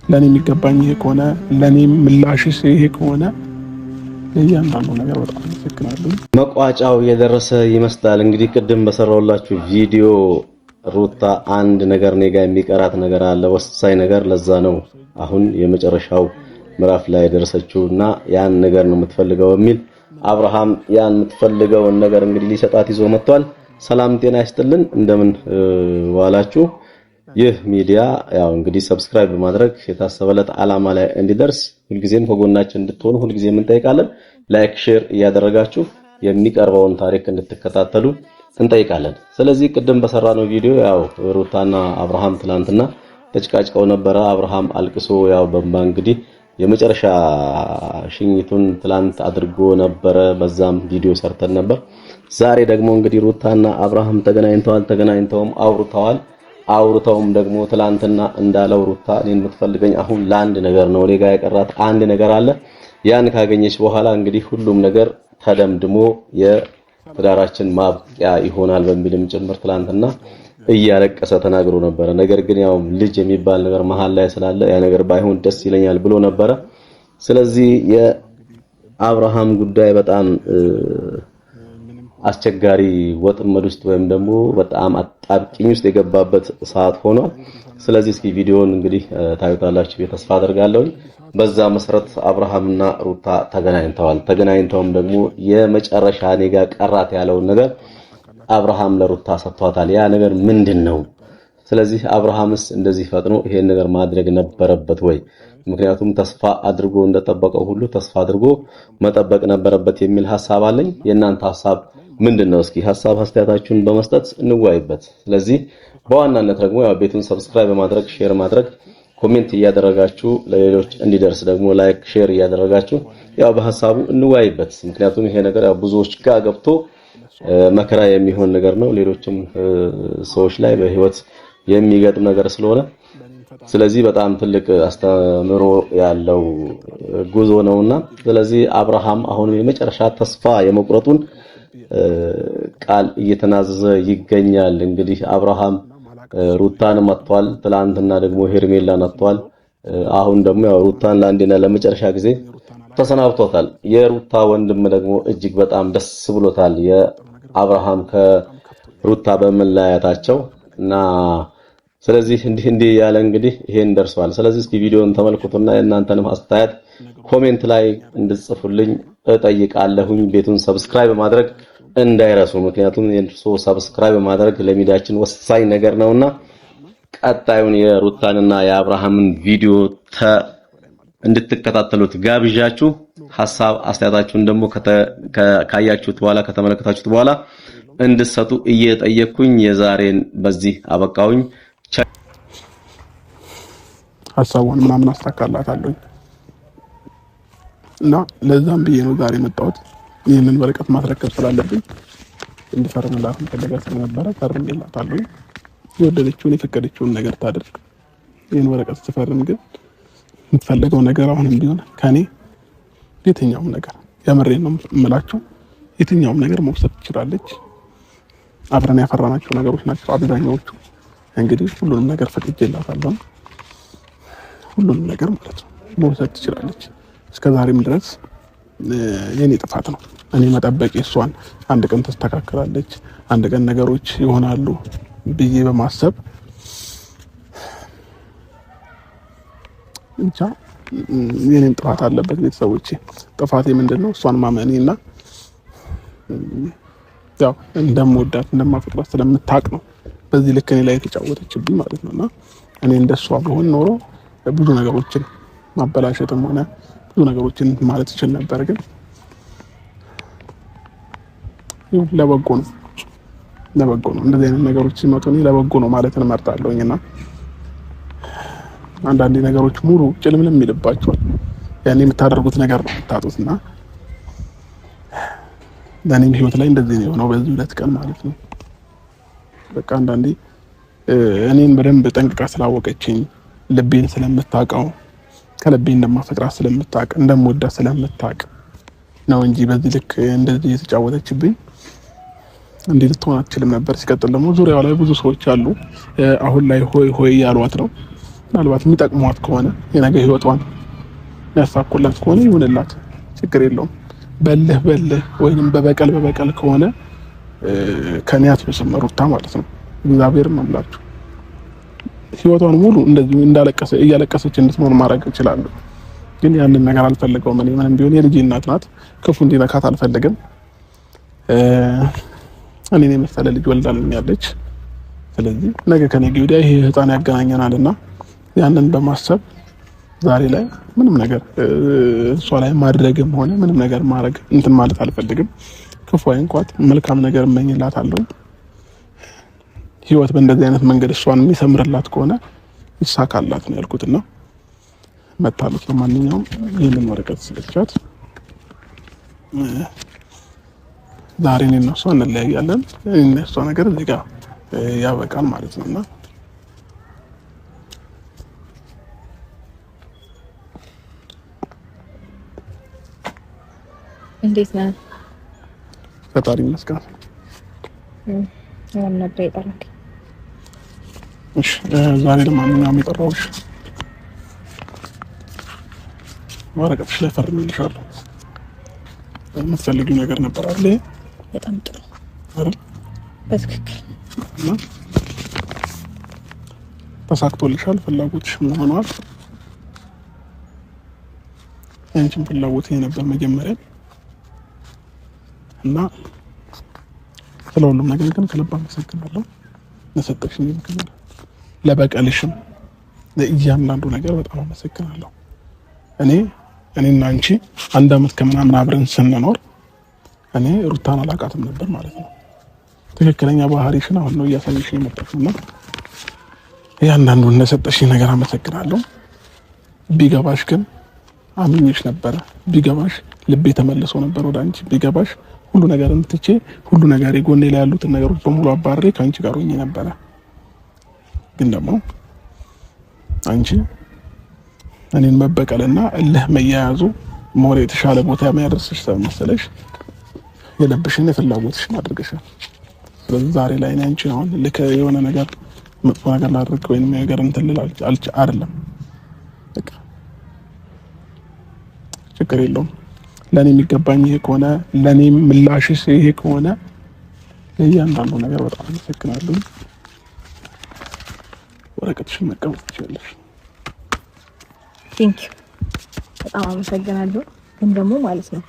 ለኔ የሚገባኝ ይሄ ከሆነ ለኔ ምላሽስ ይሄ ከሆነ ለእያንዳንዱ ነገር በጣም አመሰግናለሁ። መቋጫው የደረሰ ይመስላል። እንግዲህ ቅድም በሰራውላችሁ ቪዲዮ ሩታ አንድ ነገር እኔ ጋር የሚቀራት ነገር አለ፣ ወሳኝ ነገር። ለዛ ነው አሁን የመጨረሻው ምዕራፍ ላይ ደረሰችውና ያን ነገር ነው የምትፈልገው በሚል አብርሃም ያን የምትፈልገውን ነገር እንግዲህ ሊሰጣት ይዞ መጥቷል። ሰላም ጤና ይስጥልን፣ እንደምን ዋላችሁ? ይህ ሚዲያ ያው እንግዲህ ሰብስክራይብ በማድረግ የታሰበለት ዓላማ ላይ እንዲደርስ ሁልጊዜም ከጎናችን እንድትሆኑ ሁልጊዜም እንጠይቃለን። ላይክ ሼር እያደረጋችሁ የሚቀርበውን ታሪክ እንድትከታተሉ እንጠይቃለን። ስለዚህ ቅድም በሰራነው ቪዲዮ ያው ሩታና አብርሃም ትላንትና ተጨቃጭቀው ነበረ። አብርሃም አልቅሶ ያው በእንባ እንግዲህ የመጨረሻ ሽኝቱን ትላንት አድርጎ ነበረ። በዛም ቪዲዮ ሰርተን ነበር። ዛሬ ደግሞ እንግዲህ ሩታና አብርሃም ተገናኝተውም አውርተውም ደግሞ ትላንትና እንዳለው ሩታ እኔን የምትፈልገኝ አሁን ለአንድ ነገር ነው፣ እኔ ጋር የቀራት አንድ ነገር አለ። ያን ካገኘች በኋላ እንግዲህ ሁሉም ነገር ተደምድሞ የትዳራችን ማብቂያ ይሆናል በሚልም ጭምር ትላንትና እያለቀሰ ተናግሮ ነበረ። ነገር ግን ያው ልጅ የሚባል ነገር መሃል ላይ ስላለ ያ ነገር ባይሆን ደስ ይለኛል ብሎ ነበረ። ስለዚህ የአብርሃም ጉዳይ በጣም አስቸጋሪ ወጥመድ ውስጥ ወይም ደግሞ በጣም አጣብቂኝ ውስጥ የገባበት ሰዓት ሆኗል። ስለዚህ እስኪ ቪዲዮውን እንግዲህ ታዩታላችሁ ተስፋ አደርጋለሁ። በዛ መሰረት አብርሃምና ሩታ ተገናኝተውም ደግሞ የመጨረሻ እኔ ጋር ቀራት ያለውን ነገር አብርሃም ለሩታ ሰጥቷታል። ያ ነገር ምንድነው? ስለዚህ አብርሃምስ እንደዚህ ፈጥኖ ይሄን ነገር ማድረግ ነበረበት ወይ? ምክንያቱም ተስፋ አድርጎ እንደጠበቀው ሁሉ ተስፋ አድርጎ መጠበቅ ነበረበት የሚል ሐሳብ አለኝ። የእናንተ ሐሳብ ምንድነው? እስኪ ሐሳብ አስተያየታችሁን በመስጠት እንወያይበት። ስለዚህ በዋናነት ደግሞ ያው ቤቱን ሰብስክራይብ በማድረግ ሼር ማድረግ ኮሜንት እያደረጋችሁ ለሌሎች እንዲደርስ ደግሞ ላይክ ሼር እያደረጋችሁ ያው በሐሳቡ እንወያይበት። ምክንያቱም ይሄ ነገር ያው ብዙዎች ጋር ገብቶ መከራ የሚሆን ነገር ነው። ሌሎችም ሰዎች ላይ በህይወት የሚገጥም ነገር ስለሆነ ስለዚህ በጣም ትልቅ አስተምሮ ያለው ጉዞ ነውና ስለዚህ አብርሃም አሁን የመጨረሻ ተስፋ የመቁረጡን ቃል እየተናዘዘ ይገኛል። እንግዲህ አብርሃም ሩታን መጥቷል፣ ትላንትና ደግሞ ሄርሜላን መጥቷል። አሁን ደግሞ ያው ሩታን ለአንዴና ለመጨረሻ ጊዜ ተሰናብቷታል። የሩታ ወንድም ደግሞ እጅግ በጣም ደስ ብሎታል የአብርሃም ከሩታ በመለያየታቸው እና ስለዚህ እንዲህ ያለ እንግዲህ ይሄን ደርሷል። ስለዚህ እስኪ ቪዲዮን ተመልከቱና የእናንተንም አስተያየት ኮሜንት ላይ እንድጽፉልኝ እጠይቃለሁኝ። ቤቱን ሰብስክራይብ ማድረግ እንዳይረሱ፣ ምክንያቱም የእርሶ ሰብስክራይብ ማድረግ ለሚዲያችን ወሳኝ ነገር ነውና ቀጣዩን የሩታንና የአብርሃምን ቪዲዮ እንድትከታተሉት ጋብዣችሁ ሐሳብ አስተያየታችሁን ደግሞ ካያችሁት በኋላ ከተመለከታችሁት በኋላ እንድትሰጡ እየጠየቅኩኝ የዛሬን በዚህ አበቃውኝ። ሐሳቡን ምናምን አስተካክላታለሁ እና ለዛም ብዬ ነው ዛሬ መጣሁት። ይሄንን ወረቀት ማስረከብ ስላለብኝ እንድፈርምላት ፈልጋ ስለነበረ ፈርሜላታለሁ። የወደደችውን የፈቀደችውን ነገር ታደርግ። ይሄን ወረቀት ስፈርም ግን የምትፈልገው ነገር አሁንም ቢሆን ከኔ የትኛውም ነገር የምሬን ነው የምላችሁ፣ የትኛውም ነገር መውሰድ ትችላለች። አብረን ያፈራናቸው ነገሮች ናቸው አብዛኛዎቹ። እንግዲህ ሁሉንም ነገር ፈቅጄላታለሁ። ሁሉንም ነገር ማለት ነው መውሰድ ትችላለች። እስከዛሬም ድረስ የኔ ጥፋት ነው እኔ መጠበቅ። እሷን አንድ ቀን ተስተካክላለች፣ አንድ ቀን ነገሮች ይሆናሉ ብዬ በማሰብ ብቻ የኔም ጥፋት አለበት። ቤተሰቦቼ ጥፋቴ ምንድነው? እሷን ማመኔና ያው እንደምወዳት እንደማፈቅራት ስለምታውቅ ነው በዚህ ልክ እኔ ላይ የተጫወተችብኝ ማለት ነውና እኔ እንደሷ ብሆን ኖሮ ብዙ ነገሮችን ማበላሸትም ሆነ ብዙ ነገሮችን ማለት ይችል ነበር። ግን ለበጎ ነው እንደዚህ አይነት ነገሮች ሲመጡ እኔ ለበጎ ነው ማለትን እመርጣለሁኝና አንዳንድ ነገሮች ሙሉ ጭልምልም ይልባቸዋል። ያኔ የምታደርጉት ነገር ነው የምታጡትና ለኔም ህይወት ላይ እንደዚህ ነው የሆነው በዚህ 2 ቀን ማለት ነው። በቃ አንዳንዴ እኔን በደንብ ጠንቅቃ ስላወቀችኝ ልቤን ስለምታውቀው ከልቤ እንደማፈቅራት ስለምታውቅ እንደምወዳት ስለምታውቅ ነው እንጂ በዚህ ልክ እንደዚህ የተጫወተችብኝ እንዴት ልትሆን አትችልም ነበር። ሲቀጥል ደግሞ ዙሪያው ላይ ብዙ ሰዎች አሉ አሁን ላይ ሆይ ያሏት ነው ምናልባት የሚጠቅሟት ከሆነ የነገ ህይወቷን ያሳኩላት ከሆነ ይሁንላት፣ ችግር የለውም። በልህ ወይንም በበቀል ከሆነ ከኔ አትብስም ሩታ ማለት ነው። እግዚአብሔርም አምላችሁ ህይወቷን ሙሉ እንደዚህ እያለቀሰች እንድትኖር ማድረግ እችላለሁ። ግን ያንን ነገር አልፈልገውም። እኔ ምንም ቢሆን የልጄ እናት ናት፣ ክፉ እንዲነካት አልፈልግም። እኔን የመሰለ ልጅ ወልዳልኛለች። ስለዚህ ነገ ከነገ ወዲያ ይሄ ህፃን ያገናኘናልና ያንን በማሰብ ዛሬ ላይ ምንም ነገር እሷ ላይ ማድረግም ሆነ ምንም ነገር ማድረግ እንትን ማለት አልፈልግም። ክፉ አይንኳት፣ መልካም ነገር እመኝላታለሁ። ህይወት በእንደዚህ አይነት መንገድ እሷን የሚሰምርላት ከሆነ ይሳካላት ነው ያልኩትና መታለች። ለማንኛውም ይሄንን ወረቀት ስለቻት ዛሬ እኔና እሷ እንለያያለን። እኔና እሷ ነገር እዚህ ጋር ያበቃል ማለት ነውና እንዴት ነህ? ፈጣሪ ይመስገን። ምን ነበር የጠራክ? እሺ ዛሬ ለማንኛውም የጠራሁሽ ወረቀትሽ ላይ ፈርሜልሻለሁ። የምትፈልጊው ነገር ነበር አይደል? በጣም ጥሩ አይደል? በትክክል ተሳክቶልሻል። ፍላጎትሽ ሆኗል። አንቺም ፍላጎት ነበር መጀመሪያ እና ስለሁሉም ነገር ግን ከልብ አመሰግናለሁ። ለሰጠሽኝ ምክር፣ ለበቀልሽም፣ ለእያንዳንዱ ነገር በጣም አመሰግናለሁ። እኔና አንቺ አንድ አመት ከምናምን አብረን ስንኖር እኔ ሩታን አላውቃትም ነበር ማለት ነው። ትክክለኛ ባህሪሽን አሁን ነው እያሳየሽኝ የመጣሽውና እያንዳንዱን ለሰጠሽኝ ነገር አመሰግናለሁ። ቢገባሽ ግን አምኜሽ ነበረ። ቢገባሽ ልቤ ተመልሶ ነበር ወደ አንቺ። ቢገባሽ ሁሉ ነገር እንትቼ ሁሉ ነገር ጎኔ ላይ ያሉትን ነገሮች በሙሉ አባሬ ካንቺ ጋር ሆኜ ነበረ። ግን ደግሞ አንቺ እኔን መበቀልና እልህ መያያዙ ሞር የተሻለ ቦታ የሚያደርስሽ ስለመሰለሽ የልብሽን የፍላጎትሽን አድርገሻል። ስለዚህ ዛሬ ላይ እኔ አንቺን አሁን ልክ የሆነ ነገር መጥፎ ነገር ላድርግ ወይንም ነገር እንትን ልል አይደለም። በቃ ችግር የለውም። ለኔ የሚገባኝ ይሄ ከሆነ ለኔ ምላሽሽ ይሄ ከሆነ ለእያንዳንዱ ነገር በጣም አመሰግናለሁ። ወረቀትሽን መቀበል ትችላለሽ። ቴንክ ዩ በጣም አመሰግናለሁ። ግን ደግሞ ማለት ነው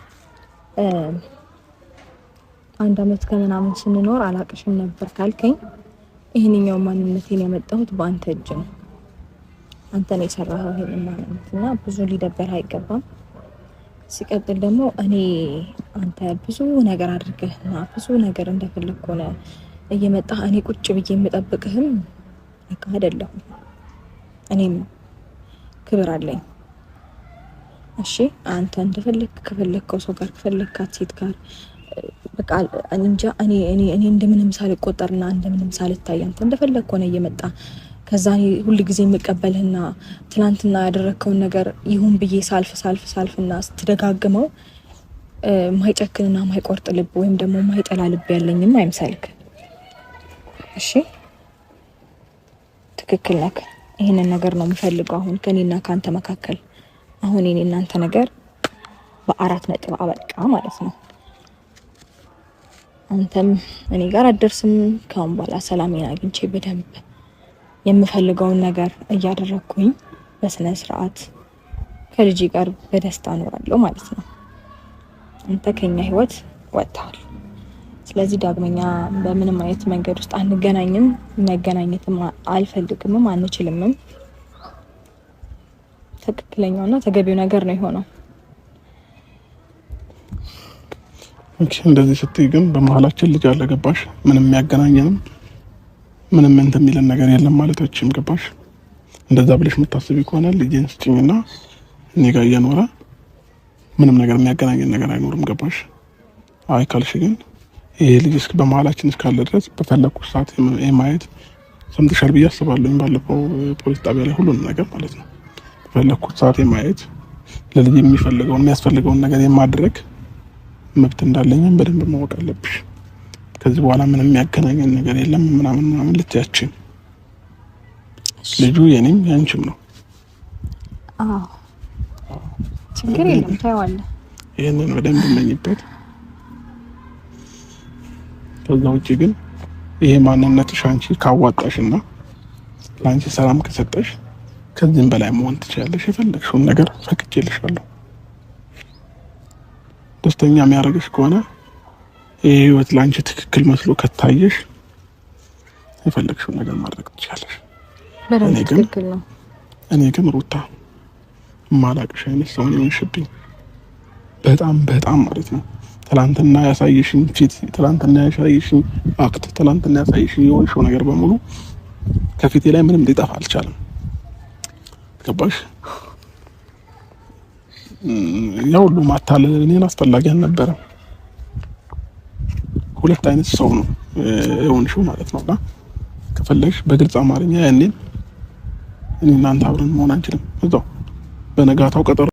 አንድ አመት ከምናምን ስንኖር አላቅሽም ነበር ካልከኝ ይሄንኛው ማንነቴን ያመጣሁት በአንተ እጅ ነው። አንተ ነው የሰራኸው ይሄን ማንነትና ብዙ ሊደበር አይገባም። ሲቀጥል ደግሞ እኔ አንተ ብዙ ነገር አድርገህና ብዙ ነገር እንደፈለክ ሆነ እየመጣህ እኔ ቁጭ ብዬ የምጠብቅህም በቃ አይደለም። እኔም ክብር አለኝ። እሺ አንተ እንደፈለክ ከፈለከው ሰው ጋር ከፈለካት ሴት ጋር በቃ እንጃ እኔ እንደምንም ሳልቆጠርና እንደምንም ሳልታይ አንተ እንደፈለክ ሆነ እየመጣ ከዛ ሁሉ ጊዜ የምቀበልህና ትናንትና ያደረከውን ነገር ይሁን ብዬ ሳልፍና ስትደጋግመው ማይጨክንና ማይቆርጥ ልብ ወይም ደግሞ ማይጠላ ልብ ያለኝም አይምሰልክ። እሺ ትክክል ነህ። ይሄንን ነገር ነው የምፈልገው አሁን ከኔና ካንተ መካከል። አሁን እኔ እናንተ ነገር በአራት ነጥብ አበቃ ማለት ነው። አንተም እኔ ጋር አደርስም። ካሁን በኋላ ሰላሜን አግኝቼ በደንብ የምፈልገውን ነገር እያደረኩኝ በስነ ስርዓት ከልጅ ጋር በደስታ እኖራለሁ ማለት ነው። አንተ ከኛ ህይወት ወጣል። ስለዚህ ዳግመኛ በምንም አይነት መንገድ ውስጥ አንገናኝም። መገናኘትም አልፈልግምም አንችልምም። ትክክለኛውና ተገቢው ነገር ነው የሆነው። ኦኬ እንደዚህ ስትይ ግን በመሀላችን ልጅ አለ ገባሽ? ምንም የሚያገናኘንም ምንም እንትን የሚለን ነገር የለም ማለታችን ገባሽ? እንደዛ ብለሽ የምታስቢ ከሆነ ልጅን ስጭኝና እኔ ጋር እየኖረ ምንም ነገር የሚያገናኘን ነገር አይኖርም ገባሽ? አይ ካልሽ ግን ይሄ ልጅ እስከ በመሀላችን እስካለ ድረስ በፈለኩ ሰዓት የማየት ሰምተሻል ብዬ አስባለሁ። ባለፈው ፖሊስ ጣቢያ ላይ ሁሉንም ነገር ማለት ነው በፈለኩ ሰዓት የማየት ለልጅ የሚያስፈልገውን ነገር የማድረግ መብት እንዳለኝም በደንብ ማወቅ አለብሽ። ከዚህ በኋላ ምንም የሚያገናኘን ነገር የለም ምናምን ልትያችን። ልጁ የኔም ያንቺም ነው። አዎ ችግር የለም ታይዋለህ። ይሄንን በደንብ እመኝበት። ከዛ ውጪ ግን ይሄ ማንነትሽ አንቺ ካዋጣሽና ለአንቺ ሰላም ከሰጠሽ ከዚህም በላይ መሆን ትችላለሽ። የፈለግሽውን ነገር ፈቅጄልሻለሁ። ደስተኛ የሚያደርግሽ ከሆነ ይሄ ህይወት ለአንቺ ትክክል መስሎ ከታየሽ የፈለግሽውን ነገር ማድረግ ትችላለሽ። እኔ ግን ሩታ ማላቅሽ አይነት ሰው ነው የሆንሽብኝ። በጣም ማለት ነው። ትላንትና ያሳየሽኝ ፊት፣ ትላንትና ያሳየሽኝ አክት፣ ትላንትና ያሳየሽኝ የሆንሽው ነገር በሙሉ ከፊቴ ላይ ምንም ሊጠፋ አልቻለም። ገባሽ? ያው ሁሉ ማታለል እኔን አስፈላጊ አልነበረም። ሁለት አይነት ሰው ነው የሆንሽው ማለት ነውና ከፈለግሽ በግልጽ አማርኛ ያኔን እኔ እናንተ አብረን መሆን አንችልም። እዛው በነጋታው ቀጠሮ